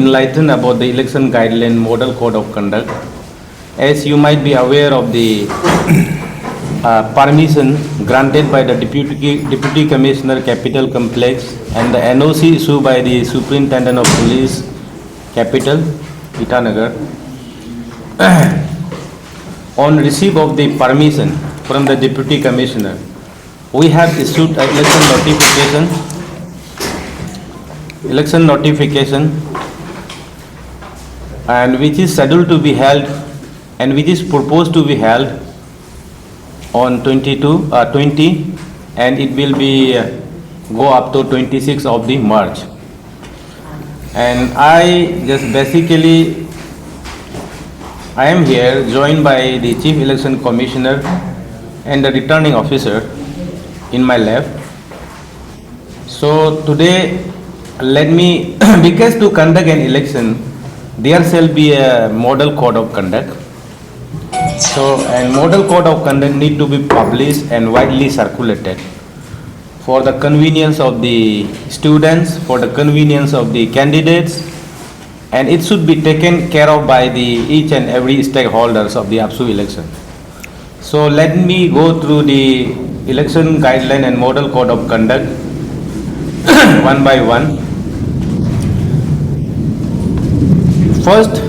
enlighten about the election guideline model code of conduct. As you might be aware of the permission granted by the Deputy Commissioner Capital Complex and the NOC issued by the Superintendent of Police Capital, Itanagar. On receipt of the permission from the Deputy Commissioner, we have issued an election notification and which is scheduled to be held and which is proposed to be held on 20 and it will be go up to 26 of the March. And I am here joined by the Chief Election Commissioner and the Returning Officer in my left. So today because to conduct an election there shall be a model code of conduct. So and model code of conduct need to be published and widely circulated for the convenience of the students, for the convenience of the candidates, and it should be taken care of by the each and every stakeholders of the APSU election. So let me go through the election guideline and model code of conduct one by one. First,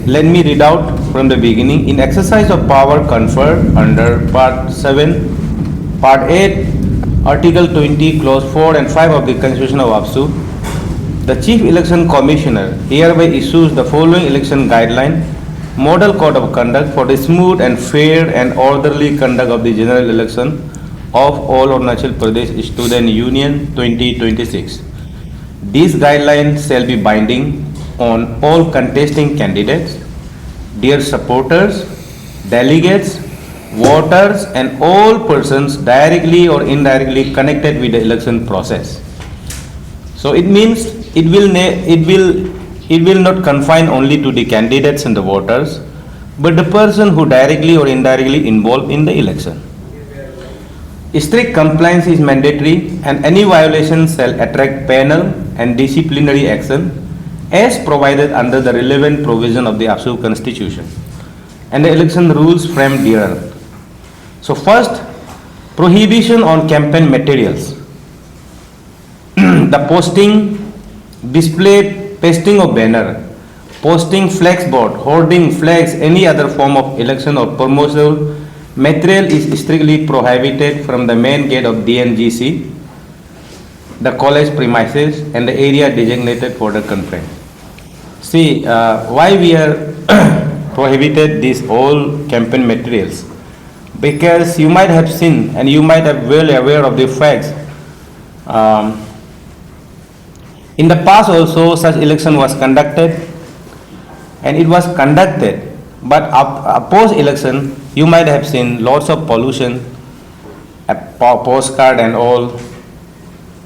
let me read out from the beginning. In exercise of power conferred under Part 7, Part 8, Article 20, Clause 4 and 5 of the Constitution of APSU, the Chief Election Commissioner hereby issues the following election guideline, model code of conduct for the smooth and fair and orderly conduct of the general election of all Arunachal Pradesh Student Union 2026. These guidelines shall be binding on all contesting candidates, their supporters, delegates, voters and all persons directly or indirectly connected with the election process. So it means it will not confine only to the candidates and the voters, but the person who directly or indirectly involved in the election. Strict compliance is mandatory and any violation shall attract penal and disciplinary action as provided under the relevant provision of the APSU Constitution and the election rules framed therein. So first, prohibition on campaign materials. The posting, display, pasting of banner, posting flex board, hoarding flags, any other form of election or promotional material is strictly prohibited from the main gate of DNGC, the college premises and the area designated for the conference. See, why we are prohibited these all campaign materials? Because you might have seen and you might have well aware of the facts. In the past also such election was conducted and it was conducted, but post election you might have seen lots of pollution, a postcard and all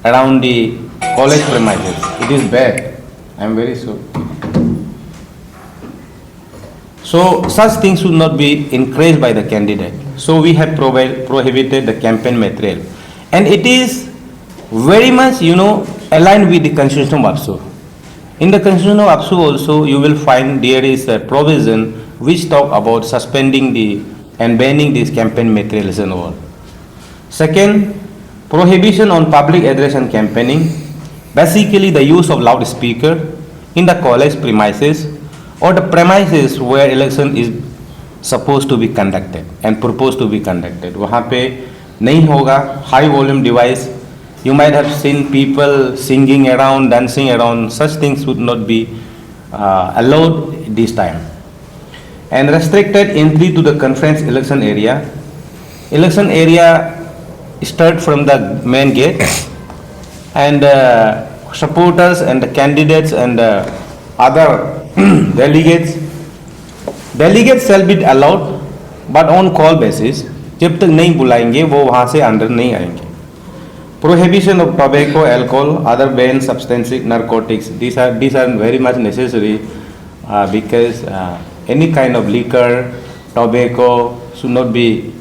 around the college premises. It is bad, I am very sure. So such things should not be encouraged by the candidate. So we have prohibited the campaign material, and it is very much aligned with the Constitution of APSU. In the Constitution of APSU also you will find there is a provision which talk about suspending and banning these campaign materials and all. Second, prohibition on public address and campaigning, basically the use of loudspeaker in the college premises or the premises where election is supposed to be conducted and proposed to be conducted. वहाँ पे नहीं होगा. High volume device, you might have seen people singing around, dancing around. Such things would not be allowed this time. And restricted entry to the conference election area. Election area start from the main gate, and supporters and the candidates and other delegates shall be allowed, but on call basis. जब तक नहीं बुलाएंगे वो वहाँ से अंदर नहीं आएंगे. Prohibition of tobacco, alcohol, other banned substances, narcotics. These are very much necessary because any kind of liquor, tobacco should not be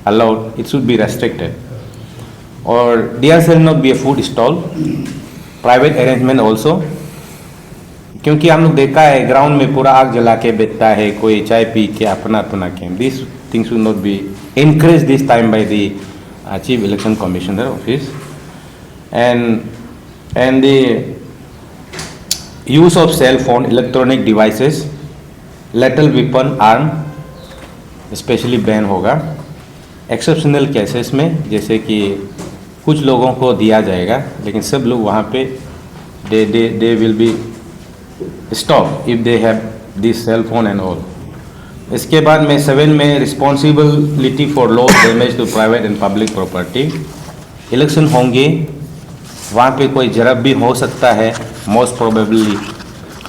allowed. It should be restricted. Or there shall not be a food stall. Private arrangement also. क्योंकि हम लोग देखा है ground में पूरा आग जला के बैठता है, कोई चाय पी के अपना अपना game. This things should not be encouraged this time by the Chief Election Commissioner office. And the use of cell phone, electronic devices, lethal weapon, arm specially ban होगा. एक्सेप्शनल केसेस में जैसे कि कुछ लोगों को दिया जाएगा, लेकिन सब लोग वहाँ पे they will be stop if they have this cell phone and all. इसके बाद में 7 में responsibility for loss damage to private and public property. Election होंगे, वहाँ पे कोई जरब भी हो सकता है, मोस्ट प्रोबेबली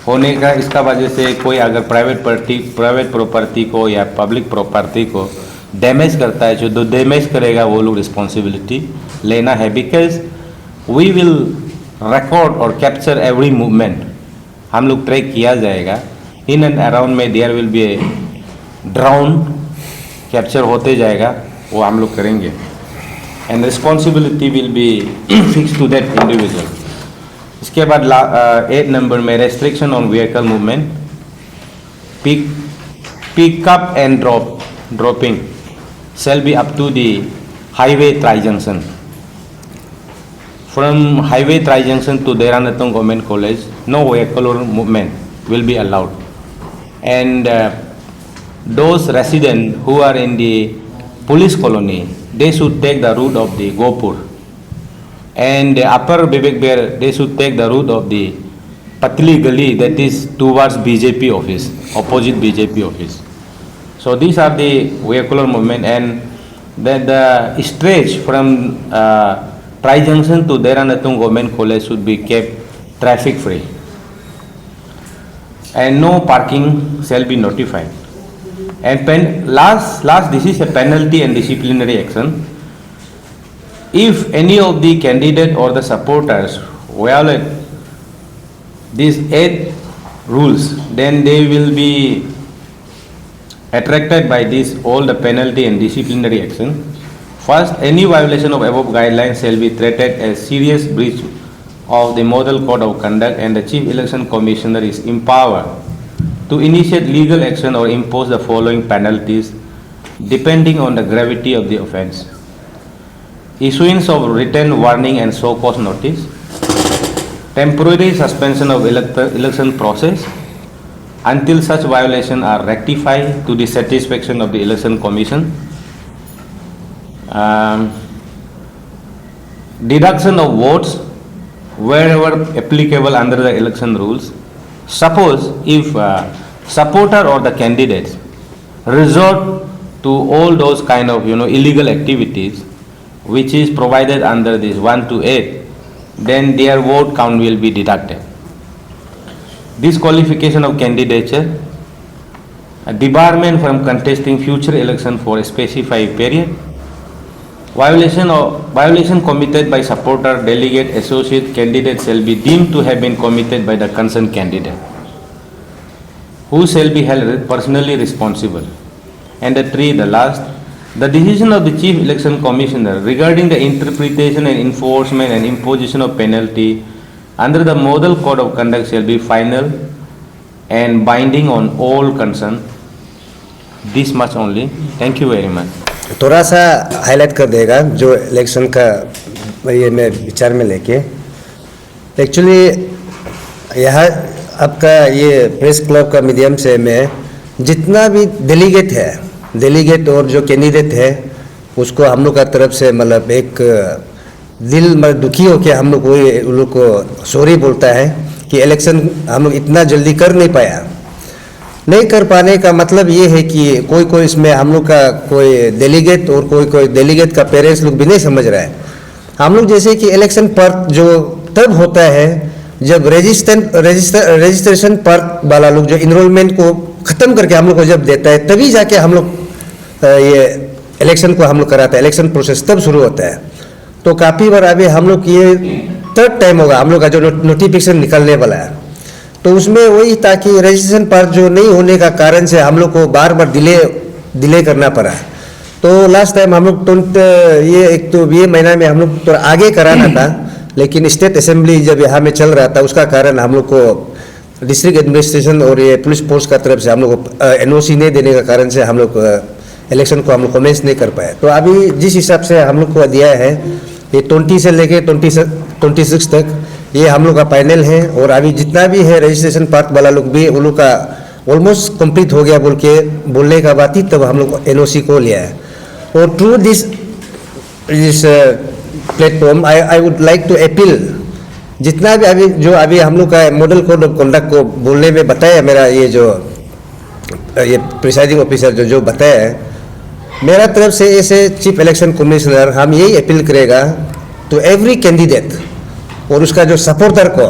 होने का. इसका वजह से कोई अगर प्राइवेट प्रॉपर्टी को या पब्लिक प्रॉपर्टी को डैमेज करता है, जो डैमेज करेगा वो लोग रिस्पॉन्सिबिलिटी लेना है. बिकॉज वी विल रिकॉर्ड और कैप्चर एवरी मूवमेंट. हम लोग ट्रैक किया जाएगा. इन एंड अराउंड में there will be a drone capture होते जाएगा, वो हम लोग करेंगे. And responsibility will be fix to that individual. इसके बाद 8 नंबर में restriction on vehicle movement, pickup and dropping shall be up to the highway tri-junction. From highway tri-junction to Deranatong Government College, no vehicular movement will be allowed. And those residents who are in the police colony, they should take the route of the Gopur. And the upper Bibek Bear, they should take the route of the Patli Gali, that is towards BJP office, opposite BJP office. So these are the vehicular movement, and that the stretch from Tri-Junction to Deranatong Government College should be kept traffic free. And no parking shall be notified. And last this is a penalty and disciplinary action. If any of the candidate or the supporters violate these 8 rules, then they will be attracted by this all the penalty and disciplinary action. First, any violation of above guidelines shall be treated as serious breach of the model code of conduct, and the Chief Election Commissioner is empowered to initiate legal action or impose the following penalties depending on the gravity of the offence: issuance of written warning and show cause notice, temporary suspension of election process until such violations are rectified to the satisfaction of the Election Commission, deduction of votes wherever applicable under the election rules. Suppose if supporter or the candidates resort to all those kind of illegal activities which is provided under this 1 to 8, then their vote count will be deducted. Disqualification of candidature, debarment from contesting future election for a specified period, violation committed by supporter, delegate, associate candidate shall be deemed to have been committed by the concerned candidate, who shall be held personally responsible. And the last, the decision of the Chief Election Commissioner regarding the interpretation and enforcement and imposition of penalty under the model code of conduct shall be final and binding on all concerned. This much only. Thank you very much. थोड़ा सा highlight कर देगा जो election का ये मैं विचार में लेके. एक्चुअली यहाँ आपका ये प्रेस क्लब का मीडियम से मैं जितना भी डेलीगेट और जो कैंडिडेट है उसको हम लोग का तरफ से मतलब एक दिल मतलब दुखी हो के हम लोग उन लोग को सॉरी बोलता है कि इलेक्शन हम लोग इतना जल्दी कर नहीं कर पाने का मतलब ये है कि कोई इसमें हम लोग का कोई डेलीगेट और कोई डेलीगेट का पेरेंट्स लोग भी नहीं समझ रहा है. हम लोग जैसे कि इलेक्शन पर जो तब होता है जब रजिस्ट्रेशन पर वाला लोग जो इनरोलमेंट को ख़त्म करके हम लोग को जब देता है तभी जाके हम लोग ये इलेक्शन को हम लोग कराता है. इलेक्शन प्रोसेस तब शुरू होता है. तो काफ़ी बार अभी हम लोग ये 3rd टाइम होगा हम लोग का जो नोटिफिकेशन निकलने वाला है. तो उसमें वही ताकि रजिस्ट्रेशन पर जो नहीं होने का कारण से हम लोग को बार डिले करना पड़ा. तो लास्ट टाइम हम लोग ये एक तो ये महीना में हम लोग तो आगे कराना था, लेकिन स्टेट असेंबली जब यहाँ में चल रहा था उसका कारण हम लोग को डिस्ट्रिक्ट एडमिनिस्ट्रेशन और ये पुलिस फोर्स का तरफ से हम लोग को एनओसी नहीं देने का कारण से हम लोग इलेक्शन को हम लोग कमेंस नहीं कर पाए। तो अभी जिस हिसाब से हम लोग को दिया है, ये 20 से लेके 26 तक ये हम लोग का पैनल है, और अभी जितना भी है रजिस्ट्रेशन पार्ट वाला लोग भी उन लोग का ऑलमोस्ट कंप्लीट हो गया बोल के बोलने का बात ही तब हम लोग एनओसी को लिया है। और through this platform I would like to appeal, जितना भी अभी हम लोग का मॉडल कोड ऑफ कंडक्ट को बोलने में बताया मेरा ये प्रिसाइडिंग ऑफिसर जो बताया है, मेरा तरफ से ऐसे चीफ इलेक्शन कमिश्नर हम यही अपील करेगा टू एवरी कैंडिडेट और उसका जो सपोर्टर को,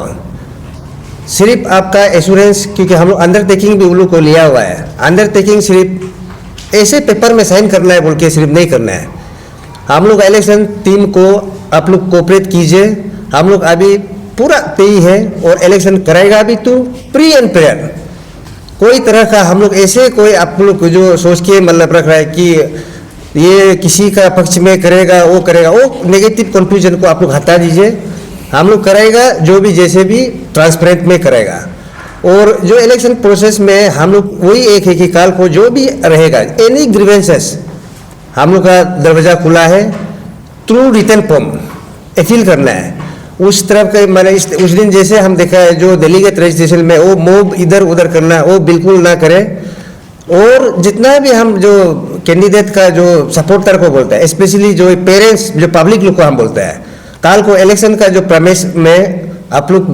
सिर्फ आपका एश्योरेंस, क्योंकि हम लोग अंडरटेकिंग भी उन लोग को लिया हुआ है, अंडरटेकिंग सिर्फ ऐसे पेपर में साइन करना है बोल के सिर्फ नहीं करना है। हम लोग इलेक्शन टीम को आप लोग कोऑपरेट कीजिए, हम लोग अभी पूरा तय है और इलेक्शन कराएगा भी तो प्री एंड प्रेयर। कोई तरह का हम लोग ऐसे कोई आप लोग जो सोच के मतलब रख रहा है कि ये किसी का पक्ष में करेगा वो करेगा, वो नेगेटिव कंफ्यूजन को आप लोग हटा दीजिए। हम लोग कराएगा जो भी जैसे भी ट्रांसपेरेंट में करेगा, और जो इलेक्शन प्रोसेस में हम लोग वही एक है कि काल को जो भी रहेगा एनी ग्रीवेंसेस हम लोग का दरवाज़ा खुला है, थ्रू रिटन फॉर्म अपील करना है। उस तरफ का मैंने उस दिन जैसे हम देखा है जो डेलीगेट रजिस्ट्रेशन में वो मोब इधर उधर करना वो बिल्कुल ना करें, और जितना भी हम जो कैंडिडेट का जो सपोर्टर को बोलता है, स्पेशली जो पेरेंट्स जो पब्लिक लोग को हम बोलते हैं, काल को इलेक्शन का जो प्रमेश में आप लोग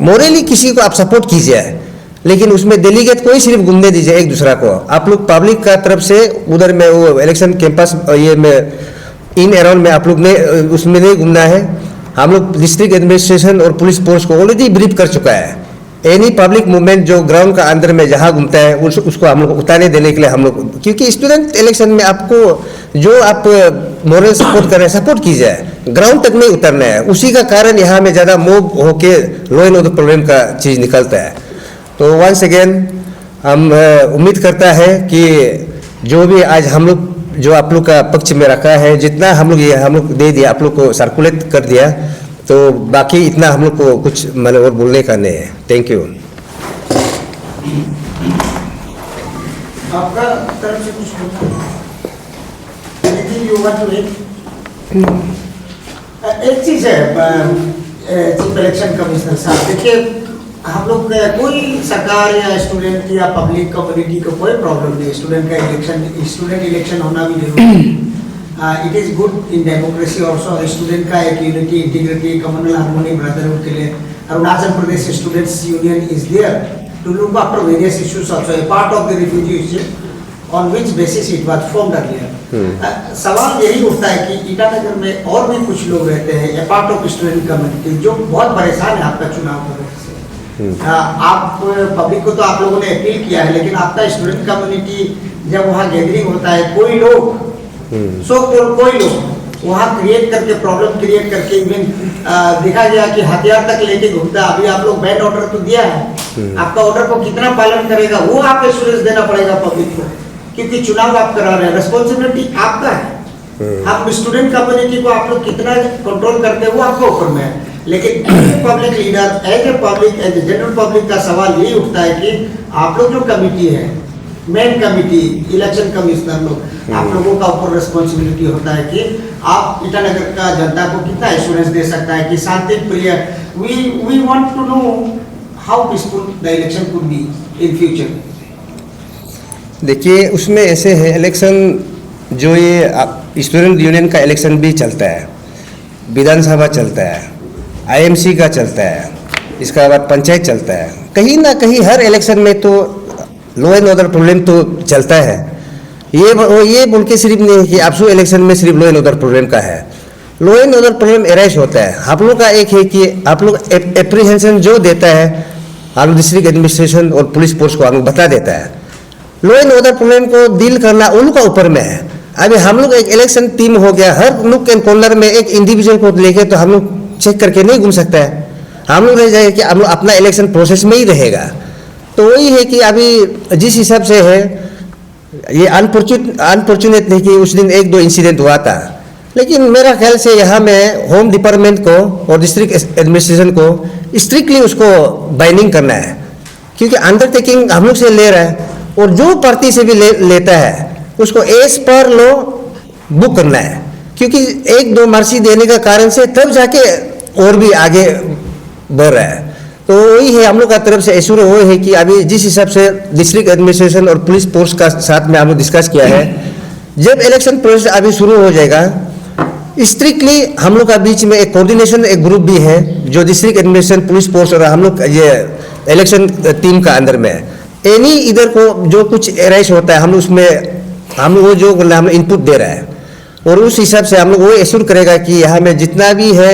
मोरली किसी को आप सपोर्ट कीजिए, लेकिन उसमें डेलीगेट कोई सिर्फ घूमने दीजिए एक दूसरा को। आप लोग पब्लिक का तरफ से उधर में वो इलेक्शन कैंपस ये में इन अराउंड में आप लोग ने उसमें नहीं घूमना है। हम लोग डिस्ट्रिक्ट एडमिनिस्ट्रेशन और पुलिस फोर्स को ऑलरेडी ब्रीफ कर चुका है। एनी पब्लिक मूवमेंट जो ग्राउंड का अंदर में जहाँ घूमता है उसको हम लोग उतारने देने के लिए हम लोग, क्योंकि स्टूडेंट इलेक्शन में आपको जो आप मोरल सपोर्ट कर रहे हैं सपोर्ट कीजिए, ग्राउंड तक नहीं उतरना है। उसी का कारण यहाँ में ज़्यादा मूव होके लॉ एंड ऑर्डर प्रॉब्लम का चीज़ निकलता है। तो वंस अगेन हम उम्मीद करता है कि जो भी आज हम लोग जो आप लोग का पक्ष में रखा है, जितना हम लोग दे दिया, आप लोग को सर्कुलेट कर दिया, तो बाकी इतना हम लोग को कुछ मतलब और बोलने का नहीं है। Thank you. आपका तरफ से कुछ एक चीज है चीफ इलेक्शन कमिश्नर साहब, देखिए हम लोग कोई सरकार या स्टूडेंट या पब्लिक कम्युनिटी को कोई प्रॉब्लम नहीं, स्टूडेंट इलेक्शन होना भी जरूरी है। It is good in democracy also. Student का एक unity, integrity, communal harmony, brotherhood के लिए Arunachal Pradesh students union is there to look after various issues also, a part of the refugee issue on which basis it was formed earlier. सवाल यही उठता है कि ईटानगर में और भी कुछ लोग रहते हैं, ए पार्ट ऑफ स्टूडेंट कम्युनिटी, जो बहुत परेशान है आपका चुनाव की वजह से। आप पब्लिक को तो आप लोगों ने अपील किया है, लेकिन आपका स्टूडेंट कम्युनिटी जब वहाँ गैदरिंग होता है, कोई लोग कोई लोग वहाँ प्रॉब्लम क्रिएट करके इवन देखा गया कि हथियार तक लेके घूमता। अभी आप लोग बैन ऑर्डर तो दिया है, आपका ऑर्डर को कितना पालन करेगा वो आप एश्योरेंस देना पड़ेगा पब्लिक को, क्योंकि चुनाव आप करा रहे हैं, रिस्पॉन्सिबिलिटी आपका है। आप स्टूडेंट कम्युनिटी को आप लोग कितना कंट्रोल करते हैं वो आपके ऊपर में है। लेकिन public leader as a general public का सवाल यही उठता है कि आप लोग जो कमिटी है, मेन कमिटी, इलेक्शन कमिश्नर लोग, आप लोगों का ऊपर रिस्पॉन्सिबिलिटी होता है कि आप ईटानगर का जनता को कितना एश्योरेंस दे सकता है कि शांति प्रिय। We want to know how peaceful the election could be in future. देखिए उसमें ऐसे है, इलेक्शन जो ये स्टूडेंट यूनियन का इलेक्शन भी चलता है, विधानसभा चलता है, आईएमसी का चलता है, इसका बाद पंचायत चलता है। कहीं ना कहीं हर इलेक्शन में तो लॉ एंड ऑर्डर प्रॉब्लम तो चलता है। ये बोल के सिर्फ नहीं कि आपसू इलेक्शन में सिर्फ लॉ एंड ऑर्डर प्रॉब्लम का है, law and order problem arise होता है। आप लोग का एक है कि आप लोग एप्रीहेंशन जो देता है आप लोग डिस्ट्रिक्ट एडमिनिस्ट्रेशन और पुलिस फोर्स को आप लोग बता देता है। लॉ एंड ऑर्डर प्रॉब्लम को डील करना उनका ऊपर में है। अभी हम लोग एक इलेक्शन टीम हो गया, हर नुक एंड कॉर्नर में एक इंडिविजुअल को लेके तो हम लोग चेक करके नहीं घूम सकता है। हम लोग रह जाएगा कि हम लोग अपना इलेक्शन प्रोसेस में ही रहेगा। तो वही है कि अभी जिस हिसाब से है ये अनफॉर्चुनेट नहीं कि उस दिन एक दो इंसिडेंट हुआ था, लेकिन मेरा ख्याल से यहाँ में होम डिपार्टमेंट को और डिस्ट्रिक्ट एडमिनिस्ट्रेशन को स्ट्रिक्टली उसको बाइंडिंग करना है क्योंकि अंडरटेकिंग हम लोग से ले रहा है और जो पार्टी से भी लेता है उसको एज पर लो बुक करना है, क्योंकि एक दो मर्सी देने का कारण से तब जाके और भी आगे बढ़ रहा है। तो वही है हम लोग का तरफ से एश्योर वो है कि अभी जिस हिसाब से डिस्ट्रिक्ट एडमिनिस्ट्रेशन और पुलिस फोर्स का साथ में हम लोग डिस्कस किया है, जब इलेक्शन प्रोसेस अभी शुरू हो जाएगा स्ट्रिक्टली हम लोग का बीच में एक कोऑर्डिनेशन एक ग्रुप भी है जो डिस्ट्रिक्ट एडमिनिस्ट्रेशन पुलिस फोर्स और हम लोग ये इलेक्शन टीम का अंदर में एनी इधर को जो कुछ एराइज होता है हम लोग उसमें हम लोग वो जो हम इनपुट दे रहा है और उस हिसाब से हम लोग वो एश्योर करेगा कि यहाँ में जितना भी है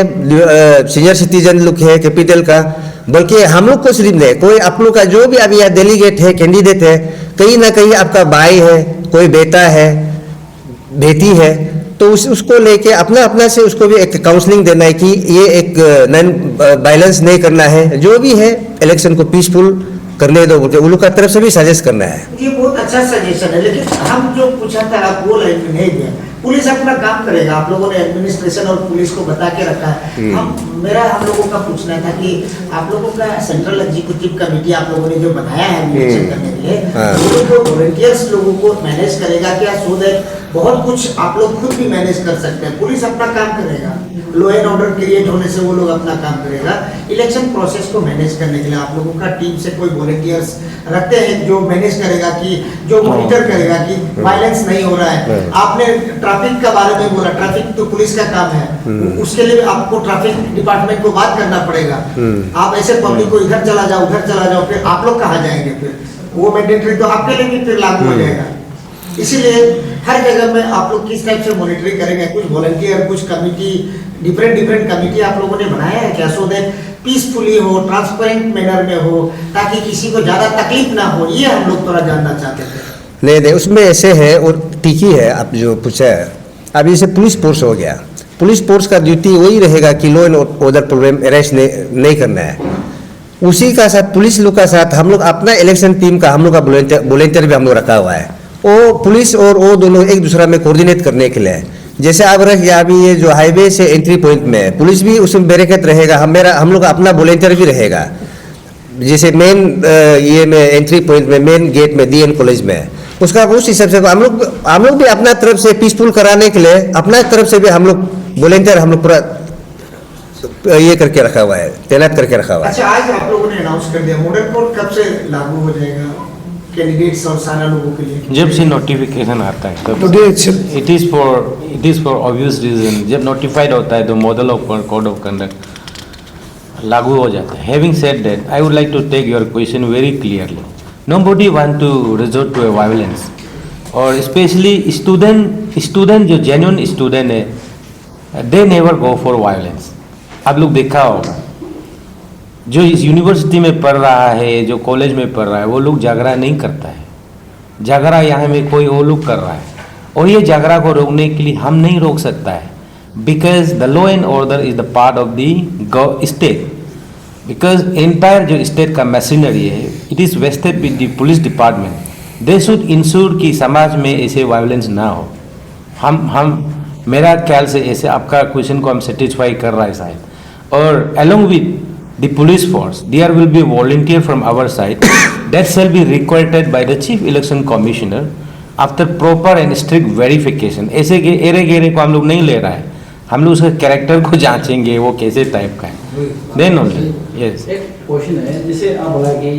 सीनियर सिटीजन लोग है कैपिटल का, बल्कि हम लोग को सिर्फ नहीं, कोई आप लोग का जो भी अभी यहाँ डेलीगेट है कैंडिडेट है कहीं ना कहीं आपका भाई है, कोई बेटा है, बेटी है, तो उसको लेके अपना अपना से उसको भी एक काउंसलिंग देना है कि ये एक नॉन वायलेंस नहीं करना है, जो भी है इलेक्शन को पीसफुल करने दो बोलते उन लोग का तरफ से भी सजेस्ट करना है। ये बहुत अच्छा सजेशन है, लेकिन हम जो पूछा था आप वो लाइन में नहीं दिया। पुलिस अपना काम करेगा, आप लोगों ने एडमिनिस्ट्रेशन और पुलिस को बता के रखा है। हम लोगों का पूछना था कि आप लोगों का सेंट्रल एग्जीक्यूटिव कमेटी आप लोगों ने जो बनाया है इलेक्शन करने के लिए, वो वॉलंटियर्स लोगों को मैनेज करेगा क्या? सो दैट बहुत कुछ आप लोग खुद भी मैनेज कर सकते हैं। पुलिस अपना काम करेगा, लॉ एंड ऑर्डर क्रिएट होने से वो लोग अपना काम करेगा। इलेक्शन प्रोसेस को मैनेज करने के लिए आप लोगों का टीम से कोई वॉलंटियर्स रखते हैं जो मैनेज करेगा, कि जो मॉनिटर करेगा कि वायलेंस नहीं हो रहा है। आपने ट्रैफिक का बारे में बोला, ट्रैफिक तो पुलिस का काम है, उसके लिए आपको ट्रैफिक डिपार्टमेंट को बात करना पड़ेगा। आप ऐसे पब्लिक को इधर चला जाओ उधर चला जाओ, फिर आप लोग कहाँ जाएंगे? फिर वो मैंडेटरी तो आपके लिए भी फिर लागू हो जाएगा। इसीलिए हर जगह में आप लोग किस टाइप से मॉनिटरिंग करेंगे? कुछ वॉलंटियर, कुछ कमिटी, डिफरेंट कमिटी आप लोगों ने बनाया है क्या? सो दैट पीसफुली हो, ट्रांसपेरेंट मैनर में हो, ताकि किसी को ज्यादा तकलीफ ना हो। ये हम लोग थोड़ा जानना चाहते थे। नहीं, उसमें ऐसे है और ठीक ही है आप जो पूछा है। अभी जैसे पुलिस फोर्स हो गया, पुलिस फोर्स का ड्यूटी वही रहेगा कि law and order problem arrest नहीं करना है। उसी का साथ पुलिस लोग का साथ हम लोग अपना इलेक्शन टीम का हम लोग का वॉलंटियर भी हम लोग रखा हुआ है। वो पुलिस और वो दोनों एक दूसरा में कोऑर्डिनेट करने के लिए, जैसे आप रख या अभी ये जो हाईवे से एंट्री पॉइंट में है, पुलिस भी उसमें बैरिकेड रहेगा, हम लोग अपना वॉलंटियर भी रहेगा। जैसे मेन ये में एंट्री पॉइंट में मेन गेट में DN कॉलेज में उसका उस हिसाब से हम लोग भी अपना तरफ से पीसफुल कराने के लिए अपना तरफ से भी हम लोग वॉलंटियर हम लोग पूरा ये करके रखा हुआ है, तैनात करके रखा हुआ है। अच्छा, आज आप लोगों ने अनाउंस कर दिया मॉडल कोड कब से लागू हो जाएगा कैंडिडेट्स और सारा लोगों के लिए? जब से नोटिफिकेशन आता है तब it is for obvious reason. जब नोटिफाइड होता है तो model of code of conduct लागू हो जाता है। Having said that, I would like to take your question very clearly. Nobody want to resort to a violence, और स्पेशली स्टूडेंट जो जेन्युइन स्टूडेंट है, they never go for violence. आप लोग देखा होगा, जो इस यूनिवर्सिटी में पढ़ रहा है, जो कॉलेज में पढ़ रहा है, वो लोग झगड़ा नहीं करता है। झगड़ा यहाँ में कोई वो लोग कर रहा है, और ये झगड़ा को रोकने के लिए हम नहीं रोक सकता है, because the law and order is the part of the state. Because entire जो स्टेट का मशीनरी है, it is wasted with the police department. They should ensure कि समाज में ऐसे वायलेंस ना हो। हम मेरा ख्याल से ऐसे आपका क्वेश्चन को हम सेटिस्फाई कर रहा है शायद। और along with the police force, there will be volunteer from our side that shall be required by the Chief Election Commissioner after proper and strict verification. ऐसे एरे गेरे को हम लोग नहीं ले रहा है, हम लोग उसके कैरेक्टर को जांचेंगे वो कैसे टाइप का है, देन ओनली। यस, एक क्वेश्चन है, जैसे आप बोला कि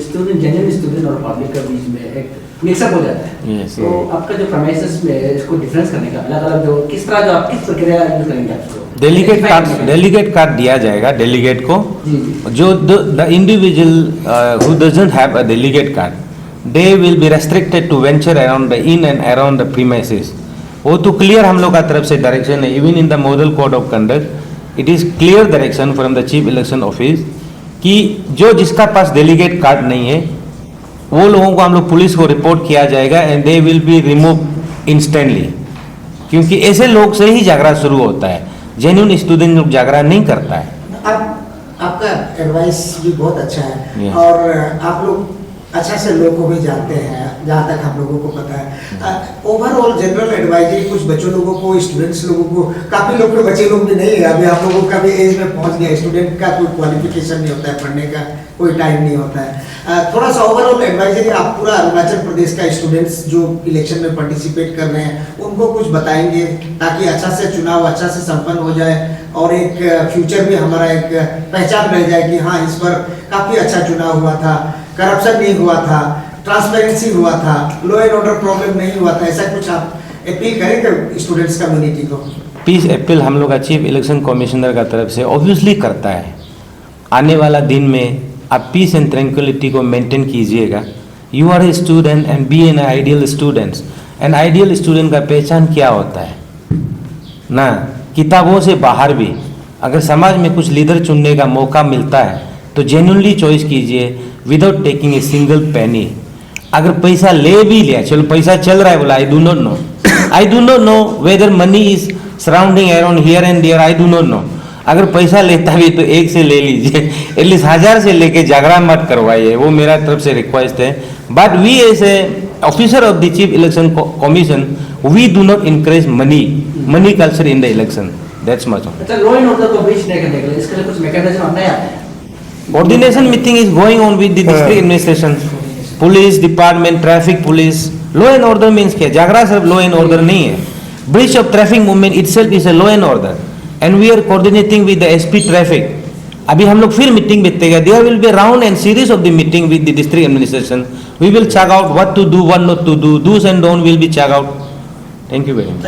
स्टूडेंट जेन्युइन स्टूडेंट और पब्लिक के बीच में एक मिक्सअप हो जाता है। Yes. तो आपका जो प्रमाइसेस में इसको डिफरेंस करने का अलग-अलग जो किस तरह जो आप किस प्रक्रिया यूज करेंगे आपको? डेलीगेट कार्ड दिया जाएगा डेलीगेट को। जी। जो the individual who doesn't have a delegate card, they will be restricted to venture around the in and around the premises. वो तो क्लियर हम लोग का तरफ से डायरेक्शन है, even in the model code of conduct it is clear direction from the chief election office कि जो जिसका पास डेलीगेट कार्ड नहीं है वो लोगों को हम लोग पुलिस को रिपोर्ट किया जाएगा and they will be remove instantly, क्योंकि ऐसे लोग से ही झगड़ा शुरू होता है। जेन्युइन स्टूडेंट लोग झगड़ा नहीं करता है। आपका एडवाइस भी बहुत अच्छा है। Yes. और आप लोग अच्छा से लोग को भी जानते हैं, जहाँ तक हम लोगों को पता है। ओवरऑल जनरल एडवाइजरी कुछ बच्चों लोगों को, स्टूडेंट्स लोगों को, काफ़ी लोग के बच्चे लोग भी नहीं है अभी, आप लोगों का भी एज में पहुँच गया, स्टूडेंट का कोई क्वालिफिकेशन नहीं होता है, पढ़ने का कोई टाइम नहीं होता है। थोड़ा सा ओवरऑल एडवाइजरी आप पूरा अरुणाचल प्रदेश का स्टूडेंट्स जो इलेक्शन में पार्टिसिपेट कर रहे हैं उनको कुछ बताएंगे, ताकि अच्छा से चुनाव अच्छा से संपन्न हो जाए और एक फ्यूचर में हमारा एक पहचान रह जाए कि हाँ इस पर काफ़ी अच्छा चुनाव हुआ था, करप्शन नहीं हुआ था, ट्रांसपेरेंसी हुआ था, लॉ एंड ऑर्डर प्रॉब्लम नहीं हुआ था। ऐसा कुछ आप अपील करेंगे स्टूडेंट्स कम्युनिटी को? पीस अपील हम लोग का चीफ इलेक्शन कमिश्नर का तरफ से ऑब्वियसली करता है। आने वाला दिन में आप पीस एंड ट्रैंक्विलिटी को मेंटेन कीजिएगा। You are a student and be an ideal students. An ideal student का पहचान क्या होता है ना, किताबों से बाहर भी अगर समाज में कुछ लीडर चुनने का मौका मिलता है तो जेन्युइनली चॉइस कीजिए without taking a single penny. अगर पैसा ले भी लिया, चलो पैसा चल रहा है बोला, I do not know whether money is surrounding around here and there, I do not know. अगर पैसा लेता भी तो एक से ले लीजिए, एटलीस्ट 1000 से लेके झगड़ा मत करवाइए, वो मेरा तरफ से रिक्वेस्ट है। But we as a officer of the chief election commission we do not encourage money culture in the election, that's much. अच्छा, लॉ एंड ऑर्डर को ब्रीच नहीं करने के लिए इसके लिए कुछ मैकेनिज्म अपनाया है? Coordination meeting is going on with the district administration, police department, traffic police. Law and order means क्या? झगड़ा सिर्फ law and order नहीं है. Breach of traffic movement itself is a law and order, and we are coordinating with the SP traffic. अभी हम लोग फिर meeting बैठेगा. There will be round and series of the meeting with the district administration. We will check out what to do, what not to do. Do's and don't will be check out. Thank you very much.